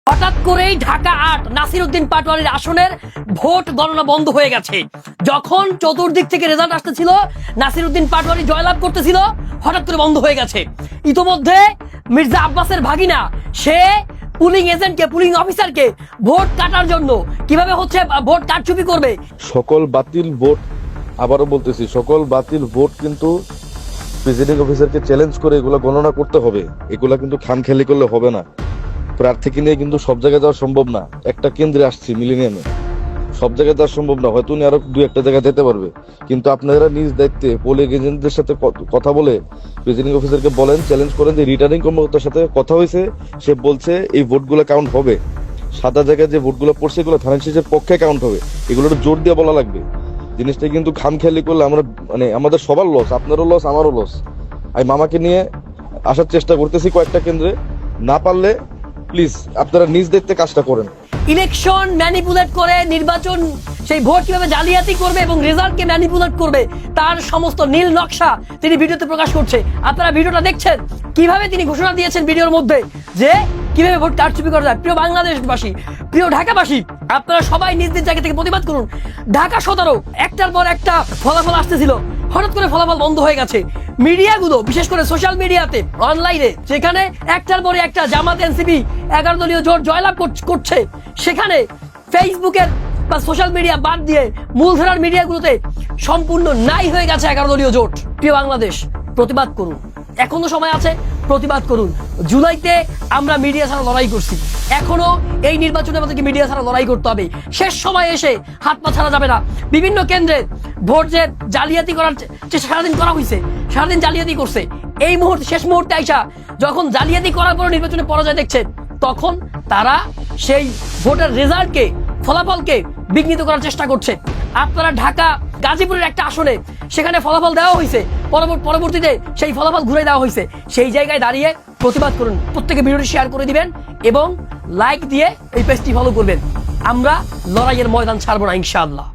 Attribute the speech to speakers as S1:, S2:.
S1: হঠাৎ করেই ঢাকা ৮ নাসিরউদ্দিন পাটোয়ারির আসনের ভোট গণনা বন্ধ হয়ে গেছে। যখন চতুর্দিক থেকে রেজাল্ট আসতেছিল, নাসিরউদ্দিন পাটোয়ারি জয়লাভ করতেছিল, হঠাৎ করে বন্ধ হয়ে গেছে। ইতোমধ্যে মির্জা আব্বাসের ভাগিনা সে পুলিং এজেন্টকে, পুলিং অফিসারকে ভোট কাটার জন্য কিভাবে হচ্ছে ভোট কারচুপি করবে।
S2: সকল বাতিল ভোট, আবারও বলতেছি, সকল বাতিল ভোট কিন্তু প্রিসাইডিং অফিসারকে চ্যালেঞ্জ করে এগুলো গণনা করতে হবে। এগুলা কিন্তু খামখেয়ালি করলে হবে না। প্রার্থীকে নিয়ে কিন্তু সব জায়গায় যাওয়া সম্ভব না। একটা কেন্দ্রে আসছি মিলেনিয়ামে, সব জায়গায় যাওয়া সম্ভব না। হয়তো উনি আরো দু একটা জায়গায় যেতে পারবে, কিন্তু আপনারা নিজ দায়িত্বে পোলিং এজেন্টদের সাথে কথা বলে প্রিসাইডিং অফিসারকে বলেন, চ্যালেঞ্জ করেন যে রিটার্নিং কর্মকর্তার সাথে কথা হয়েছে, সে বলছে এই ভোটগুলো কাউন্ট হবে, সাদা জায়গায় যে ভোটগুলো পড়ছে এগুলো ধানের শীষের পক্ষে কাউন্ট হবে। এগুলো জোর দিয়ে বলা লাগবে। জিনিসটা কিন্তু খামখেয়ালি করলে আমরা আমাদের সবার লস, আপনারও লস, আমারও লস। আমি মামাকে নিয়ে আসার চেষ্টা করতেছি কয়েকটা কেন্দ্রে, না পারলে প্লিজ আপনারা নিজ দায়িত্বে কাজটা করেন।
S1: ইলেকশন ম্যানিপুলেট করে নির্বাচন, সেই ভোট কিভাবে জালিয়াতি করবে এবং রেজাল্টকে ম্যানিপুলেট করবে তার সমস্ত নীল নকশা তিনি ভিডিওতে প্রকাশ করছে। আপনারা ভিডিওটা দেখছেন কিভাবে তিনি ঘোষণা দিয়েছেন ভিডিওর মধ্যে যে কিভাবে ভোট কারচুপি করা যায়। প্রিয় বাংলাদেশবাসী, প্রিয় ঢাকাবাসী, আপনারা সবাই নিজ নিজ জায়গা থেকে প্রতিবাদ করুন। ঢাকা 17 একটার পর একটা ফলাফল আসতেছিল, হঠাৎ করে ফলাফল বন্ধ হয়ে গেছে। মিডিয়াগুলো, বিশেষ করে সোশ্যাল মিডিয়াতে, অনলাইনে, যেখানে একটার পরে একটা জামাত এনসিপি 11 দলীয় জোট জয়লাভ করছে, সেখানে ফেসবুকের বা সোশ্যাল মিডিয়া বাদ দিয়ে মূলধারার মিডিয়াগুলোতে সম্পূর্ণ নাই হয়ে গেছে 11 দলীয় জোট। প্রিয় বাংলাদেশ, প্রতিবাদ করুন, এখনো সময় আছে, প্রতিবাদ করুন। জুলাইতে আমরা মিডিয়া ছাড়া লড়াই করছি, এখনো এই নির্বাচনে আমাদেরকে মিডিয়া ছাড়া লড়াই করতে হবে। শেষ সময় এসে হাত পা ছাড়া যাবে না। বিভিন্ন কেন্দ্রে ভোট যে জালিয়াতি করার চেষ্টা সারাদিন করা হয়েছে, সারাদিন জালিয়াতি করছে। এই মুহূর্তে, শেষ মুহূর্তে আইসা যখন জালিয়াতি করার পর নির্বাচনে পরাজয় দেখছে, তখন তারা সেই ভোটের রেজাল্টকে, ফলাফলকে বিঘ্নিত করার চেষ্টা করছে। আপনারা ঢাকা গাজীপুরের একটা আসনে সেখানে ফলাফল দেওয়া হয়েছে, পরবর্তীতে সেই ফলাফল ঘুরে দেওয়া হয়েছে। সেই জায়গায় দাঁড়িয়ে প্রতিবাদ করুন। প্রত্যেকে ভিডিওটি শেয়ার করে দিবেন এবং লাইক দিয়ে এই পেজটি ফলো করবেন। আমরা লড়াইয়ের ময়দান ছাড়বো না, ইনশাআল্লাহ।